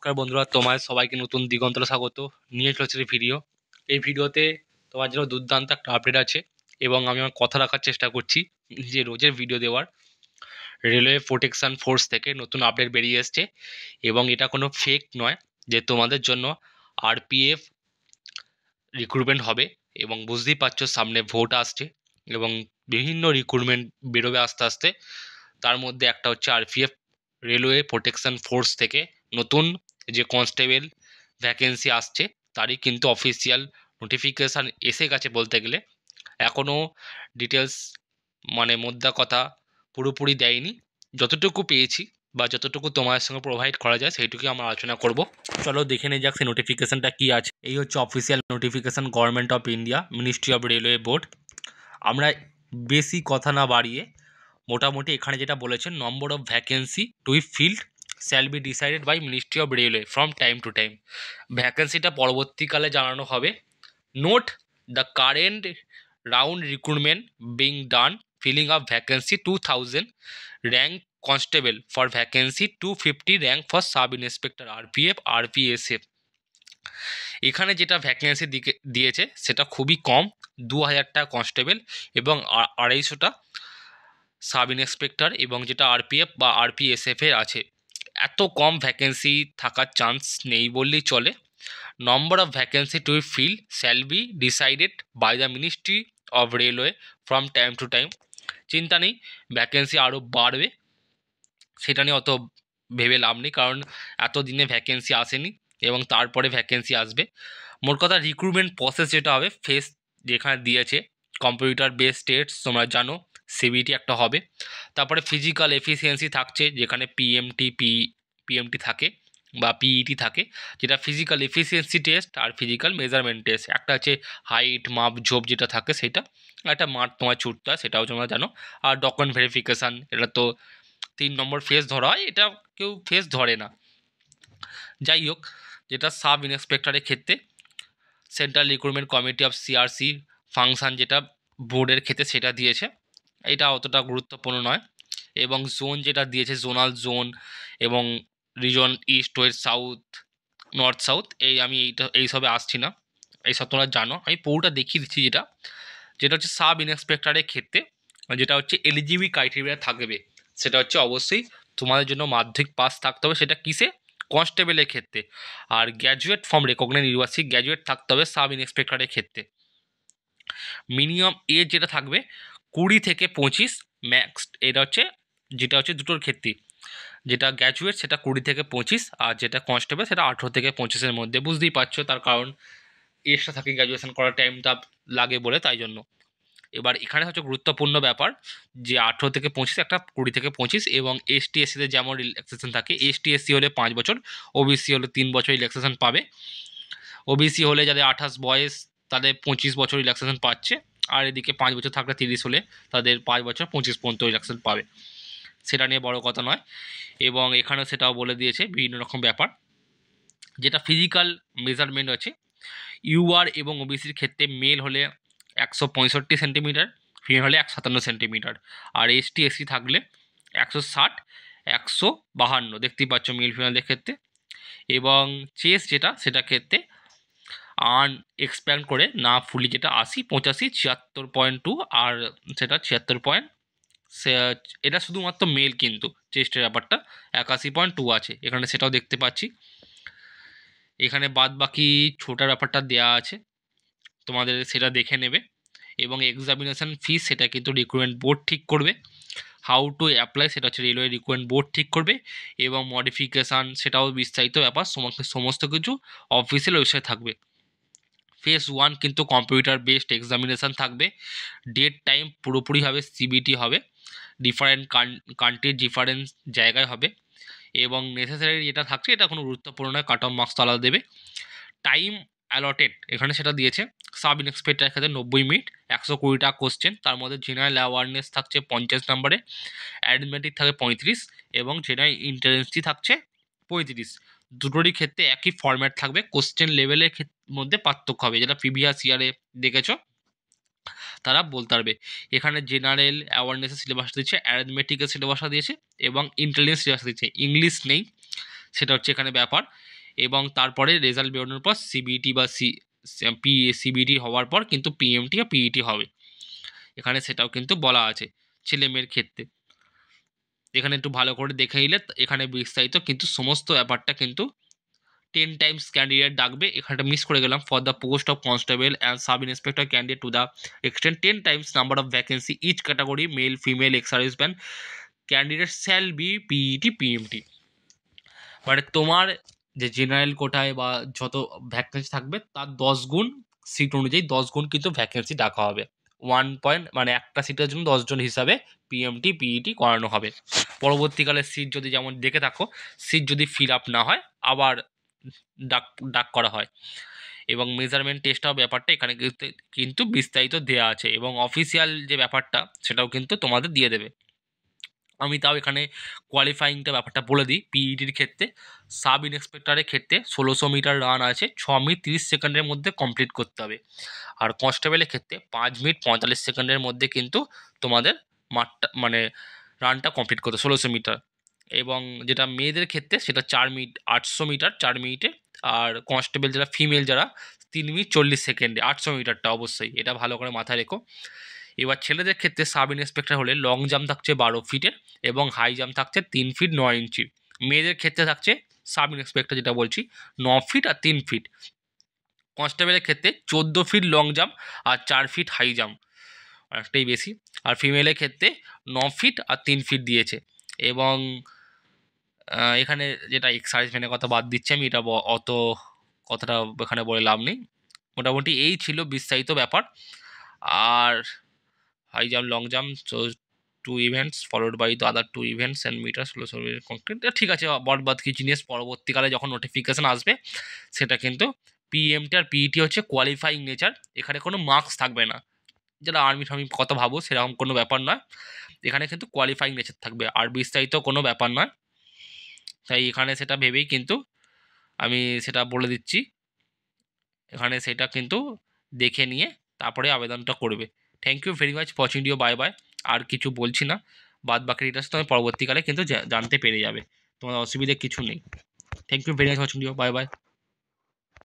নমস্কার বন্ধুরা, তোমার সবাইকে নতুন দিগন্তলে স্বাগত। নিয়ে চলেছে ভিডিও। এই ভিডিওতে তোমার জন্য দুর্দান্ত একটা আপডেট আছে এবং আমি আমার কথা রাখার চেষ্টা করছি যে রোজের ভিডিও দেওয়ার। রেলওয়ে প্রোটেকশন ফোর্স থেকে নতুন আপডেট বেরিয়ে এসছে এবং এটা কোনো ফেক নয় যে তোমাদের জন্য আরপিএফ রিক্রুটমেন্ট হবে। এবং বুঝতেই পারছো সামনে ভোট আসছে এবং বিভিন্ন রিক্রুটমেন্ট বেরোবে আস্তে আস্তে। তার মধ্যে একটা হচ্ছে আরপিএফ রেলওয়ে প্রোটেকশন ফোর্স থেকে নতুন যে কনস্টেবল ভ্যাকেন্সি আসছে তারই কিন্তু অফিসিয়াল নোটিফিকেশান এসে গেছে বলতে গেলে। এখনও ডিটেলস মানে মোদ্দা কথা পুরোপুরি দেয়নি। যতটুকু পেয়েছি বা যতটুকু তোমার সঙ্গে প্রোভাইড করা যায় সেইটুকুই আমরা আলোচনা করব। চলো দেখে নিয়ে যাক সেই নোটিফিকেশানটা কী আছে। এই হচ্ছে official notification government of India, ministry of railway board. আমরা বেশি কথা না বাড়িয়ে মোটামুটি এখানে যেটা বলেছে, number of vacancy to be filled shall be decided by ministry of railway from time to time. ভ্যাকেন্সিটা পরবর্তীকালে জানানো হবে। Note the current round recruitment being done filling of vacancy 2000 rank constable for vacancy 250 rank for sub inspector RPF RPSF. এখানে যেটা vacancy দিয়েছে সেটা খুবই কম, 2000টা constable এবং 250টা সাব ইন্সপেক্টর, এবং যেটা আরপিএফ বা আরপিএসএফ এর আছে। এত কম ভ্যাকেন্সি থাকার চান্স নেই বললেই চলে। Number of vacancy to fill shall be decided by the ministry of railway from time to time. চিন্তা নেই, ভ্যাকেন্সি আরও বাড়বে, সেটা নিয়ে অত ভেবে লাভ নেই, কারণ এত দিনে ভ্যাকেন্সি আসেনি এবং তারপরে ভ্যাকেন্সি আসবে। মোট কথা রিক্রুটমেন্ট প্রসেস যেটা হবে, ফেস যেখানে দিয়েছে কম্পিউটার বেসড টেস্ট, তোমরা জানো সিবিটি একটা হবে। তারপরে ফিজিক্যাল এফিসিয়েন্সি থাকছে, যেখানে পিএমটি থাকে বা পিইটি থাকে, যেটা ফিজিক্যাল এফিসিয়েন্সি টেস্ট আর ফিজিক্যাল মেজারমেন্ট টেস্ট। একটা আছে হাইট মাপ ঝোপ যেটা থাকে সেটা, একটা মাঠ তোমার ছুটতে হয় সেটাও তোমরা জানো। আর ডকুমেন্ট ভেরিফিকেশান, এটা তো 3 নম্বর ফেস ধরা হয়, এটা কেউ ফেস ধরে না। যাই হোক, যেটা সাব ইন্সপেক্টরের ক্ষেত্রে central recruitment committee of CRC function যেটা বোর্ডের ক্ষেত্রে সেটা দিয়েছে, এটা অতটা গুরুত্বপূর্ণ নয়। এবং জোন যেটা দিয়েছে, জোনাল জোন এবং reason east West south north south, আমি এইসবে আসছি না, এইসব তোমরা জানো। আমি পুরোটা দেখিয়ে দিচ্ছি। যেটা যেটা হচ্ছে সাব ইন্সপেক্টরের ক্ষেত্রে যেটা হচ্ছে এলিজিবল ক্রাইটেরিয়া থাকবে, সেটা হচ্ছে অবশ্যই তোমাদের জন্য মাধ্যমিক পাস থাকতে হবে, সেটা কিসে, কনস্টেবলের ক্ষেত্রে। আর graduate from recognised university graduate থাকতে হবে সাব ইন্সপেক্টরের ক্ষেত্রে। মিনিমাম এজ যেটা থাকবে 20 থেকে 25, ম্যাক্স এটা হচ্ছে যেটা হচ্ছে দুটোর ক্ষেত্রে, যেটা গ্র্যাজুয়েট সেটা 20 থেকে 25, আর যেটা কনস্টেবল সেটা 18 থেকে 25-এর মধ্যে। বুঝতেই পারছো, তার কারণ এজটা থাকে গ্র্যাজুয়েশন করার টাইমটা লাগে বলে, তাই জন্য। এবার এখানে হচ্ছে গুরুত্বপূর্ণ ব্যাপার যে 18 থেকে 25, একটা 20 থেকে 25, এবং এসটি এসসিতে যেমন রিল্যাক্সেশন থাকে, এসটি এসসি হলে 5 বছর, ওবিসি হলে 3 বছর রিল্যাক্সেশন পাবে। ওবিসি হলে যাদের 28 বয়স তাদের 25 বছর রিল্যাক্সেশন পাচ্ছে, আর এদিকে 5 বছর থাকলে 30 হলে তাদের 5 বছর 25 পর্যন্ত রিল্যাক্সেশন পাবে। সেটা নিয়ে বড় কথা নয়। এবং এখানে সেটাও বলে দিয়েছে বিভিন্ন রকম ব্যাপার। যেটা ফিজিক্যাল মেজারমেন্ট আছে, ইউআর এবং ওবিসির ক্ষেত্রে মেল হলে 165 সেন্টিমিটার, ফিমেল হলে 157 সেন্টিমিটার, আর এসটি এসসি থাকলে 160 152, দেখতেই পাচ্ছ মেল ফিমেলদের ক্ষেত্রে। এবং চেস্ট যেটা সেটা ক্ষেত্রে এক্সপ্যান্ড করে না ফুলি, যেটা 80 85 76.2, আর সেটা 76 সে এটা শুধুমাত্র মেল, কিন্তু চেস্টের ব্যাপারটা 81.2 আছে এখানে, সেটাও দেখতে পাচ্ছি। এখানে বাদ বাকি ছোটার ব্যাপারটা দেয়া আছে, তোমাদের সেটা দেখে নেবে। এবং এক্সামিনেশান ফিস সেটা কিন্তু রিক্রুটমেন্ট বোর্ড ঠিক করবে। হাউ টু অ্যাপ্লাই সেটা হচ্ছে রেলওয়ে রিক্রুটমেন্ট বোর্ড ঠিক করবে। এবং মডিফিকেশান সেটাও বিস্তারিত ব্যাপার, সমস্ত কিছু অফিসিয়াল ওয়েবসাইট থাকবে। ফেজ 1 কিন্তু কম্পিউটার বেসড এক্সামিনেশান থাকবে। ডেট টাইম পুরোপুরিভাবে সিবিটি হবে, ডিফারেন্ট কান্ট্রির ডিফারেন্ট জায়গায় হবে। এবং নেসেসারি যেটা থাকছে এটা কোনো গুরুত্বপূর্ণ নয়, কাট অফ মার্কস আলাদা দেবে। টাইম অ্যালটেড এখানে সেটা দিয়েছে, সাব ইন্সপেক্টরের ক্ষেত্রে 90 মিনিট, 120টা কোশ্চেন, তার মধ্যে জেনারেল অ্যাওয়ারনেস থাকছে 50 নম্বরে, অ্যারিথমেটিক থাকে 35, এবং জেনারেল ইন্টেলিজেন্স থাকছে 35। দুটোরই ক্ষেত্রে একই ফরম্যাট থাকবে, কোশ্চেন লেভেলের মধ্যে পার্থক্য হবে, যেটা প্রিভিয়াস ইয়ারে দেখেছো তারা বলতে পারবে। এখানে জেনারেল অ্যাওয়ারনেসের সিলেবাসটা দিচ্ছে, অ্যারিথমেটিকের সিলেবাসটা দিয়েছে, এবং ইন্টেলিজেন্স সিলেবাসটা দিচ্ছে। ইংলিশ নেই, সেটা হচ্ছে এখানে ব্যাপার। এবং তারপরে রেজাল্ট বেরোনোর পর সিবিটি বা সিবিটি হওয়ার পর কিন্তু পিএমটি আর পিইটি হবে, এখানে সেটাও কিন্তু বলা আছে ছেলে মেয়ের ক্ষেত্রে। এখানে একটু ভালো করে দেখে নিলে এখানে বিস্তারিত কিন্তু সমস্ত ব্যাপারটা কিন্তু 10 টাইমস ক্যান্ডিডেট ডাকবে, এখানটা মিস করে গেলাম। For the post of constable and sub inspector candidate to the extend 10 times number of vacancy each category male female ex serviceman candidate shall be PET PMT. মানে তোমার যে জেনারেল কোটায় বা যত ভ্যাকেন্সি থাকবে তার 10 গুণ সিট অনুযায়ী 10 গুণ কিন্তু ভ্যাকেন্সি ডাকা হবে। 1 মানে একটা সিটের জন্য 10 জন হিসাবে পিএমটি পিইটি করানো হবে। পরবর্তীকালে সিট যদি যেমন দেখে থাকো, সিট যদি ফিল আপ না হয় আবার ডাক ডাক করা হয়। এবং মেজারমেন্ট টেস্টটাও ব্যাপারটা এখানে কিন্তু বিস্তারিত দেওয়া আছে, এবং অফিসিয়াল যে ব্যাপারটা সেটাও কিন্তু তোমাদের দিয়ে দেবে। আমি তাও এখানে কোয়ালিফাইংটা ব্যাপারটা বলে দিই। পিইটির ক্ষেত্রে সাব ইন্সপেক্টরের ক্ষেত্রে 1600 মিটার রান আছে, 6 মিনিট 30 সেকেন্ডের মধ্যে কমপ্লিট করতে হবে। আর কনস্টেবলের ক্ষেত্রে 5 মিনিট 45 সেকেন্ডের মধ্যে কিন্তু তোমাদের মাঠটা মানে রানটা কমপ্লিট করতে 1600 মিটার। এবং যেটা মেয়েদের ক্ষেত্রে সেটা 4 মিনিট 800 মিটার 4 মিনিটে। আর কনস্টেবল যারা ফিমেল যারা 3 মিনিট 40 সেকেন্ডে 800 মিটারটা অবশ্যই এটা ভালো করে মাথায় রেখো। এবার ছেলেদের ক্ষেত্রে সাব ইন্সপেক্টর হলে লং জাম্প থাকছে 12 ফিটের এবং হাই জাম্প থাকছে 3 ফিট 9 ইঞ্চি। মেয়েদের ক্ষেত্রে থাকছে সাব ইন্সপেক্টর যেটা বলছি 9 ফিট আর 3 ফিট। কনস্টেবলের ক্ষেত্রে 14 ফিট লং জাম্প আর 4 ফিট হাই জাম্প, অনেকটাই বেশি। আর ফিমেলের ক্ষেত্রে 9 ফিট আর 3 ফিট দিয়েছে। এবং এখানে যেটা এক্সারসাইজমেন্টের কথা বাদ দিচ্ছি আমি, এটা অত কথাটা এখানে বলে লাভ নেই। মোটামুটি এই ছিল বিস্তারিত ব্যাপার। আর high jump long jump so 2 events followed by the other 2 events and metre 1600 complete. ঠিক আছে, বাদ কি জিনিস পরবর্তীকালে যখন নোটিফিকেশান আসবে সেটা কিন্তু পিএমটি আর পিইটি হচ্ছে কোয়ালিফাইং নেচার, এখানে কোনো মার্কস থাকবে না। যারা আর্মি ফার্মি কথা ভাবো সেরকম কোনো ব্যাপার নয়, এখানে কিন্তু কোয়ালিফাইং নেচার থাকবে আর বিস্তারিত কোনো ব্যাপার নয়। তাই এখানে সেটা ভেবেই কিন্তু আমি সেটা বলে দিচ্ছি, এখানে সেটা কিন্তু দেখে নিয়ে তারপরে আবেদনটা করবে। Thank you very much watching video, bye bye. আর কিছু বলছি না, বাদ বাকি ডিটেলস তুমি পরবর্তীকালে কিন্তু জানতে পেরে যাবে, তোমার অসুবিধা কিছু নেই। Thank you very much watching video, bye by.